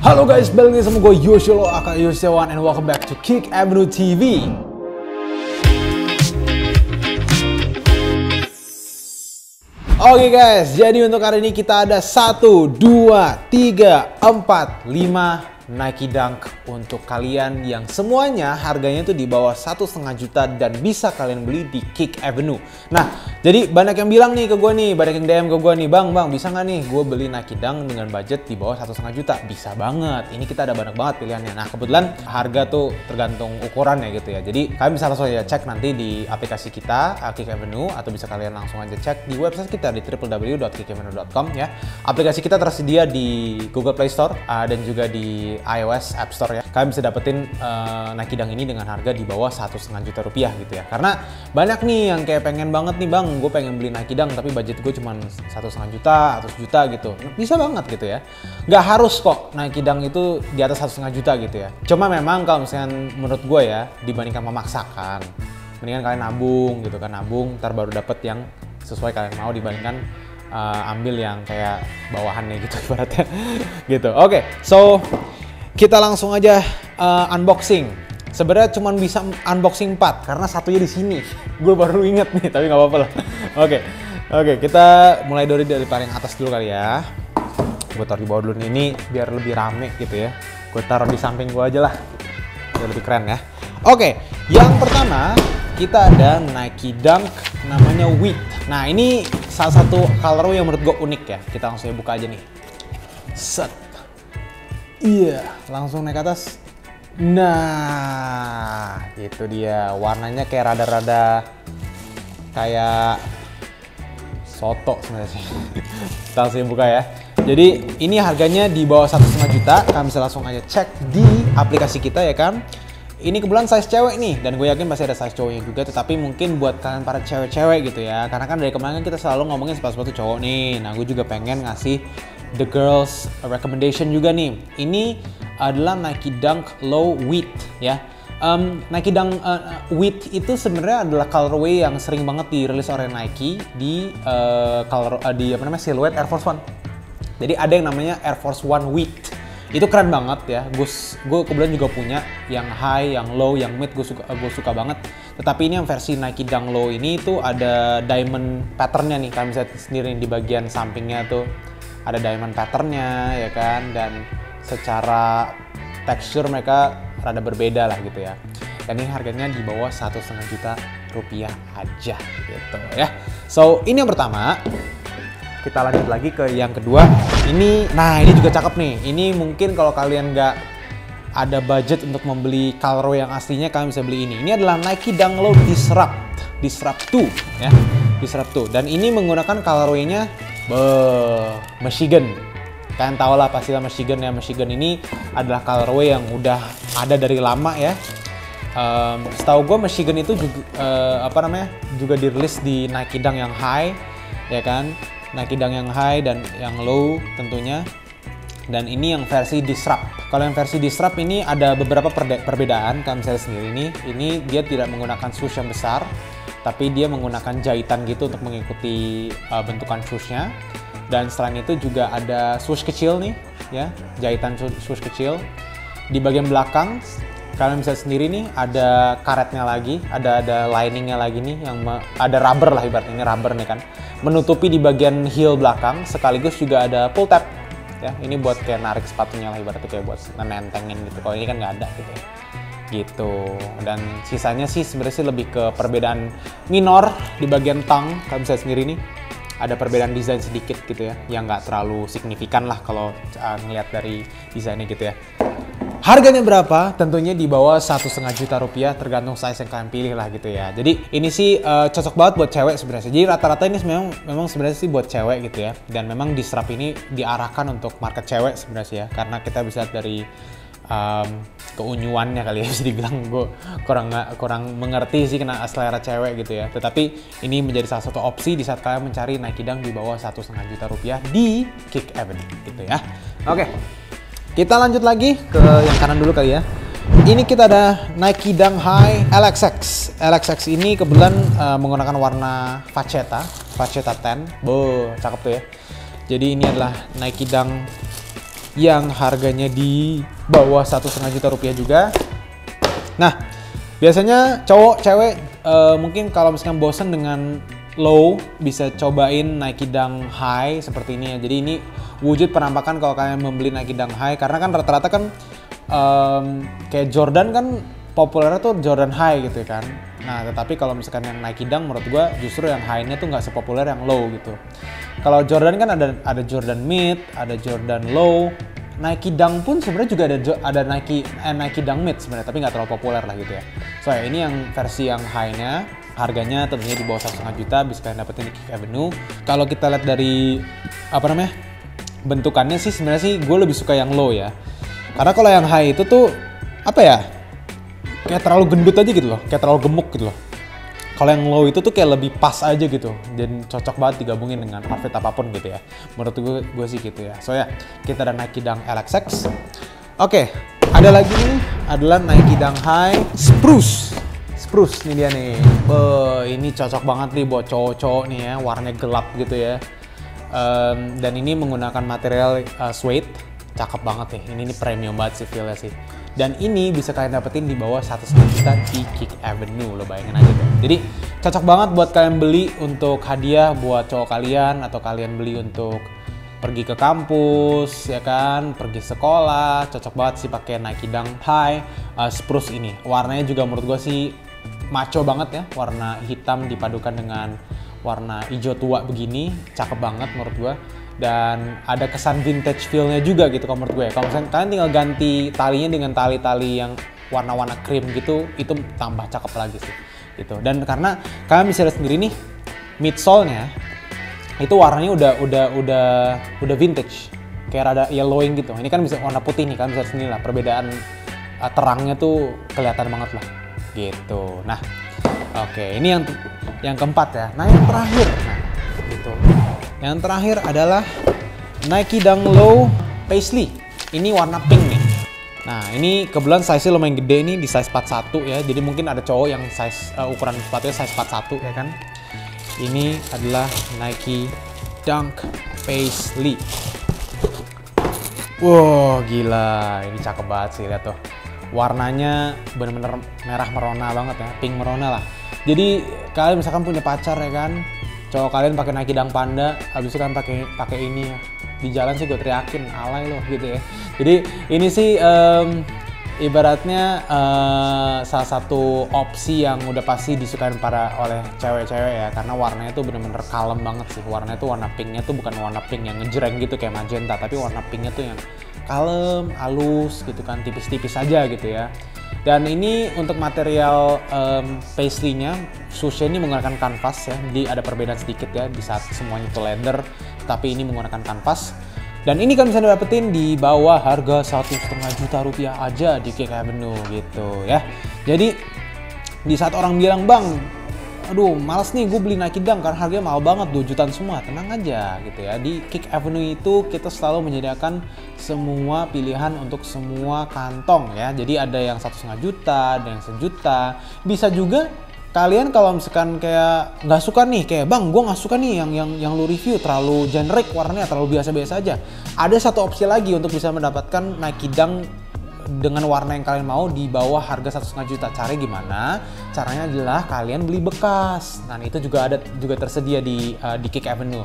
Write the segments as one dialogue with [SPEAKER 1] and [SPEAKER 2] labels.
[SPEAKER 1] Halo guys, balik lagi sama gue Yoshilo aka Yoshiawan and welcome back to Kick Avenue TV. Oke guys, jadi untuk hari ini kita ada 1, 2, 3, 4, 5 Nike Dunk untuk kalian yang semuanya harganya tuh di bawah 1,5 juta dan bisa kalian beli di Kick Avenue. Nah, jadi banyak yang bilang nih ke gue nih, banyak yang DM ke gue nih, Bang, bisa nggak nih gue beli Nike Dunk dengan budget di bawah 1,5 juta? Bisa banget, ini kita ada banyak banget pilihannya. Nah, kebetulan harga tuh tergantung ukurannya gitu ya. Jadi kalian bisa langsung aja cek nanti di aplikasi kita, Kick Avenue, atau bisa kalian langsung aja cek di website kita di www.kickavenue.com ya. Aplikasi kita tersedia di Google Play Store dan juga di iOS App Store ya. Kalian bisa dapetin Nike Dunk ini dengan harga di bawah 1,5 juta rupiah gitu ya. Karena banyak nih yang kayak pengen banget nih, Bang, gue pengen beli Nike Dunk tapi budget gue cuma 1,5 juta atau 1 juta gitu. Bisa banget gitu ya. Nggak harus kok Nike Dunk itu di atas 1,5 juta gitu ya. Cuma memang kalau misalnya menurut gue ya, dibandingkan memaksakan, mendingan kalian nabung gitu kan, nabung ntar baru dapet yang sesuai kalian mau dibandingkan ambil yang kayak bawahannya gitu ibaratnya gitu. Oke, so kita langsung aja unboxing. Sebenarnya cuma bisa unboxing 4 karena satunya di sini. Gue baru inget nih, tapi nggak apa-apa lah. Oke, kita mulai dari paling atas dulu kali ya. Gue taruh di bawah dulu nih, ini biar lebih rame gitu ya. Gue taruh di samping gue aja lah, biar lebih keren ya. Oke, yang pertama kita ada Nike Dunk namanya Wheat. Nah, ini salah satu colorway yang menurut gue unik ya. Kita langsung buka aja nih. Set. Iya, langsung naik ke atas. Nah, itu dia. Warnanya kayak rada-rada kayak soto sebenarnya sih. Kita langsung buka ya. Jadi ini harganya di bawah 1,5 juta. Kalian bisa langsung aja cek di aplikasi kita ya kan. Ini kebetulan size cewek nih, dan gue yakin pasti ada size cowoknya juga, tetapi mungkin buat kalian para cewek-cewek gitu ya, karena kan dari kemarin kita selalu ngomongin sepatu-sepatu cowok nih. Nah, gue juga pengen ngasih the girls recommendation juga nih. Ini adalah Nike Dunk Low Wheat ya. Nike Dunk Wheat itu sebenarnya adalah colorway yang sering banget dirilis oleh Nike di silhouette Air Force One. Jadi ada yang namanya Air Force One Wheat. Itu keren banget ya. Gue kebetulan juga punya yang high, yang low, yang mid. Gue suka banget. Tetapi ini yang versi Nike Dunk Low ini tuh ada diamond patternnya nih. Kalian bisa sendiri di bagian sampingnya tuh ada diamond patternnya ya kan. Dan secara tekstur mereka rada berbeda lah gitu ya. Dan ini harganya di bawah 1,5 juta rupiah aja gitu ya. So ini yang pertama. Kita lanjut lagi ke yang kedua. Ini juga cakep nih. Ini mungkin kalau kalian nggak ada budget untuk membeli colorway yang aslinya, kalian bisa beli ini. Ini adalah Nike Dunk Low Disrupt 2 ya. Disrupt 2. Dan ini menggunakan colorway-nya Michigan. Kalian tahu lah pastilah Michigan ya. Michigan ini adalah colorway yang udah ada dari lama ya. Setahu gue Michigan itu juga juga dirilis di Nike Dunk yang high ya kan. Nike Dunk yang high dan yang low tentunya. Dan ini yang versi Disrupt. Kalau yang versi Disrupt ini ada beberapa perbedaan. Kalian bisa lihat sendiri nih. Ini dia tidak menggunakan swoosh yang besar, tapi dia menggunakan jahitan gitu untuk mengikuti bentukan swooshnya. Dan selain itu juga ada swoosh kecil nih, ya, jahitan swoosh kecil. Di bagian belakang kalian bisa sendiri nih ada karetnya lagi, ada liningnya lagi nih, yang ada rubber lah ibaratnya, ini rubber nih kan, menutupi di bagian heel belakang, sekaligus juga ada pull tab ya, ini buat kayak narik sepatunya lah ibaratnya, kayak buat nentengin gitu. Kalau ini kan nggak ada gitu ya. Gitu. Dan sisanya sih sebenarnya sih lebih ke perbedaan minor di bagian tang. Kalian bisa sendiri nih ada perbedaan desain sedikit gitu ya, yang nggak terlalu signifikan lah kalau ngeliat dari desainnya gitu ya. Harganya berapa? Tentunya di bawah 1,5 juta rupiah, tergantung size yang kalian pilih lah gitu ya. Jadi ini sih cocok banget buat cewek sebenarnya. Jadi rata-rata ini memang sebenarnya sih buat cewek gitu ya. Dan memang Disrupt ini diarahkan untuk market cewek sebenarnya sih ya. Karena kita bisa lihat dari keunyuannya kali ya, bisa dibilang. Gue kurang mengerti sih kena selera cewek gitu ya. Tetapi ini menjadi salah satu opsi di saat kalian mencari Nike Dunk di bawah 1,5 juta rupiah di Kick Avenue gitu ya. Oke. Kita lanjut lagi ke yang kanan dulu kali ya. Ini kita ada Nike Dunk High LXX. LXX ini kebetulan menggunakan warna Vachetta 10. Cakep tuh ya. Jadi ini adalah Nike Dunk yang harganya di bawah 1,5 juta rupiah juga. Nah, biasanya cowok, cewek mungkin kalau misalkan bosen dengan low, bisa cobain Nike Dunk High seperti ini ya. Jadi ini wujud penampakan kalau kalian membeli Nike Dunk High, karena kan rata-rata kan kayak Jordan kan populernya tuh Jordan High gitu ya kan. Nah, tetapi kalau misalkan yang Nike Dunk menurut gua justru yang high-nya tuh nggak sepopuler yang low gitu. Kalau Jordan kan ada Jordan Mid, ada Jordan Low. Nike Dunk pun sebenarnya juga ada Nike Dunk Mid sebenarnya, tapi nggak terlalu populer lah gitu ya. So ya, ini yang versi yang high-nya, harganya tentunya di bawah 1,5 juta, bisa kalian dapetin di Kick Avenue. Kalau kita lihat dari bentukannya sih sebenarnya sih gue lebih suka yang low ya. Karena kalau yang high itu tuh kayak terlalu gendut aja gitu loh, kayak terlalu gemuk gitu loh. Kalau yang low itu tuh kayak lebih pas aja gitu, dan cocok banget digabungin dengan outfit apapun gitu ya. Menurut gue sih gitu ya. So ya, kita ada Nike Dunk LXX. Oke, ada lagi nih adalah Nike Dunk High Spruce. Spruce nih dia nih. Ini cocok banget nih buat cowok-cowok nih ya, warnanya gelap gitu ya. Dan ini menggunakan material suede. Cakep banget nih, ini premium banget sih feel-nya sih. Dan ini bisa kalian dapetin di bawah 1,5 juta di Kick Avenue, lo bayangin aja tuh. Jadi cocok banget buat kalian beli untuk hadiah buat cowok kalian, atau kalian beli untuk pergi ke kampus ya kan, pergi sekolah. Cocok banget sih pakai Nike Dunk High Spruce ini. Warnanya juga menurut gue sih maco banget ya, warna hitam dipadukan dengan warna hijau tua begini, cakep banget menurut gue. Dan ada kesan vintage feel-nya juga gitu kalau menurut gue. Kalau misalnya kalian tinggal ganti talinya dengan tali-tali yang warna-warna krim gitu, itu tambah cakep lagi sih gitu. Dan karena kalian bisa lihat sendiri nih, midsole-nya itu warnanya udah vintage, kayak rada yellowing gitu. Ini kan bisa warna putih nih, kalian bisa lihat sendiri lah perbedaan terangnya tuh kelihatan banget lah gitu. Nah, oke, ini yang keempat ya. Nah, yang terakhir, gitu. Yang terakhir adalah Nike Dunk Low Paisley. Ini warna pink nih. Nah, ini kebetulan size-nya lumayan gede nih, di size 41 ya. Jadi mungkin ada cowok yang size ukuran sepatunya size 41 ya kan. Ini adalah Nike Dunk Paisley. Wow, gila. Ini cakep banget sih, lihat tuh. Warnanya bener-bener merah merona banget ya, pink merona lah. Jadi kalian misalkan punya pacar ya kan, cowok kalian pakai Nike Dunk Panda, habis itu kan pakai ini ya. Di jalan sih gue teriakin, alay loh gitu ya. Jadi ini sih ibaratnya salah satu opsi yang udah pasti disukain oleh cewek-cewek ya, karena warnanya tuh bener-bener kalem banget sih. Warnanya tuh warna pinknya tuh bukan warna pink yang ngejreng gitu kayak magenta, tapi warna pinknya tuh yang kalem, halus gitu kan, tipis-tipis aja gitu ya. Dan ini untuk material paisley-nya, swoosh ini menggunakan kanvas ya, jadi ada perbedaan sedikit ya, di saat semuanya itu leather, tapi ini menggunakan kanvas. Dan ini kan bisa dapetin di bawah harga 1,5 juta rupiah aja di Kick Avenue gitu ya. Jadi di saat orang bilang, bang, aduh males nih gue beli Nike Dunk karena harganya mahal banget, 2 jutaan semua, tenang aja gitu ya. Di Kick Avenue itu kita selalu menyediakan semua pilihan untuk semua kantong ya. Jadi ada yang 1,5 juta, ada yang 1 juta. Bisa juga kalian kalau misalkan kayak nggak suka nih, kayak bang gue nggak suka nih yang lu review terlalu generic warnanya, terlalu biasa-biasa aja. Ada satu opsi lagi untuk bisa mendapatkan Nike Dunk dengan warna yang kalian mau di bawah harga 1,5 juta. Caranya gimana? Caranya adalah kalian beli bekas. Nah itu juga tersedia di Kick Avenue.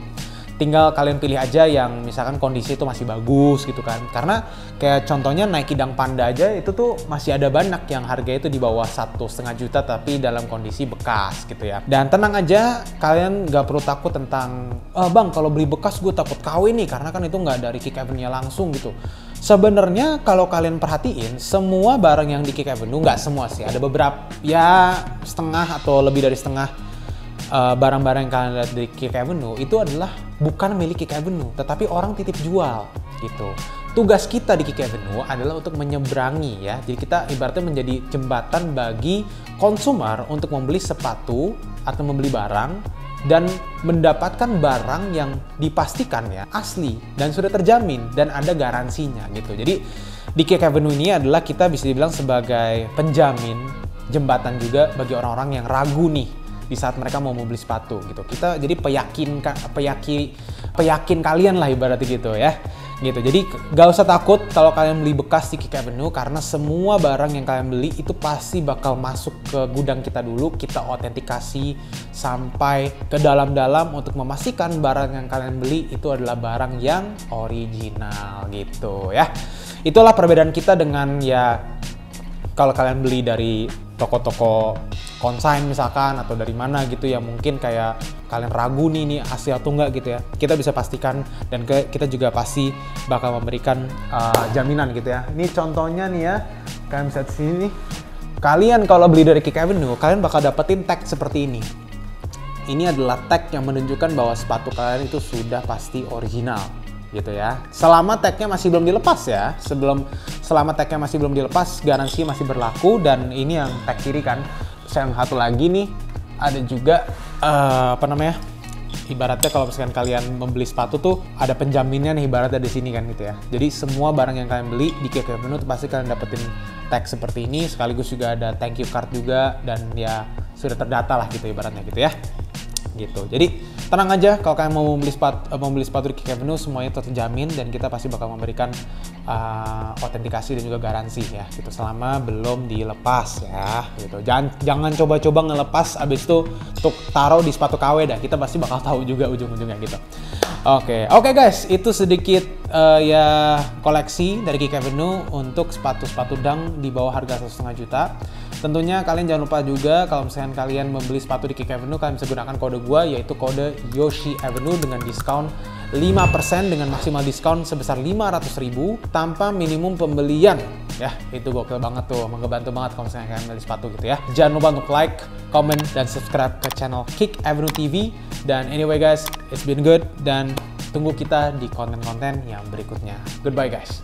[SPEAKER 1] Tinggal kalian pilih aja yang misalkan kondisi itu masih bagus gitu kan. Karena kayak contohnya Nike Dunk Panda aja itu tuh masih ada banyak yang harganya itu di bawah 1,5 juta tapi dalam kondisi bekas gitu ya. Dan tenang aja, kalian gak perlu takut tentang bang kalau beli bekas gue takut KW nih, karena kan itu nggak dari Kick Avenue langsung gitu. Sebenarnya kalau kalian perhatiin, semua barang yang di Kick Avenue, nggak semua sih, ada beberapa ya setengah atau lebih dari setengah barang-barang yang kalian lihat di Kick Avenue itu adalah bukan milik Kick Avenue, tetapi orang titip jual gitu. Tugas kita di Kick Avenue adalah untuk menyeberangi ya. Jadi kita ibaratnya menjadi jembatan bagi konsumer untuk membeli sepatu atau membeli barang dan mendapatkan barang yang dipastikan ya asli dan sudah terjamin dan ada garansinya gitu. Jadi di Kick Avenue ini adalah kita bisa dibilang sebagai penjamin, jembatan juga bagi orang-orang yang ragu nih di saat mereka mau membeli sepatu gitu. Kita jadi peyakin kalian lah ibaratnya gitu ya. gitu. Jadi gak usah takut kalau kalian beli bekas di Kick Avenue, karena semua barang yang kalian beli itu pasti bakal masuk ke gudang kita dulu, kita autentikasi sampai ke dalam-dalam untuk memastikan barang yang kalian beli itu adalah barang yang original gitu ya. Itulah perbedaan kita dengan ya kalau kalian beli dari toko-toko konsign misalkan atau dari mana gitu ya, mungkin kayak kalian ragu nih ini asli atau enggak gitu ya, kita bisa pastikan dan kita juga pasti bakal memberikan jaminan gitu ya. Ini contohnya nih ya, kalian bisa di sini nih, kalian kalau beli dari Kick Avenue kalian bakal dapetin tag seperti ini. Ini adalah tag yang menunjukkan bahwa sepatu kalian itu sudah pasti original gitu ya. Selama tagnya masih belum dilepas ya, selama tagnya masih belum dilepas, garansi masih berlaku. Dan ini yang tag kiri kan. Yang satu lagi nih ada juga ibaratnya kalau misalkan kalian membeli sepatu tuh ada penjaminnya nih ibaratnya di sini kan gitu ya. Jadi semua barang yang kalian beli di Kick Avenue tuh pasti kalian dapetin tag seperti ini, sekaligus juga ada thank you card juga, dan ya sudah terdata lah gitu ibaratnya gitu ya. Gitu. Jadi tenang aja kalau kalian mau beli sepatu di Kick Avenue, semuanya terjamin dan kita pasti bakal memberikan autentikasi dan juga garansi ya gitu, selama belum dilepas ya gitu. Jangan coba-coba ngelepas abis itu untuk taruh di sepatu KW dah, kita pasti bakal tahu juga ujung-ujungnya gitu. Oke guys, itu sedikit ya koleksi dari Kick Avenue untuk sepatu-sepatu dunk di bawah harga 1,5 juta. Tentunya kalian jangan lupa juga kalau misalkan kalian membeli sepatu di Kick Avenue, kalian bisa gunakan kode gua, yaitu kode Yoshi Avenue dengan diskon 5% dengan maksimal diskon sebesar 500.000 tanpa minimum pembelian. Ya, itu gokil banget tuh, ngebantu banget kalau misalnya kalian beli sepatu gitu ya. Jangan lupa untuk like, comment, dan subscribe ke channel Kick Avenue TV. Dan anyway guys, it's been good, dan tunggu kita di konten-konten yang berikutnya. Goodbye guys.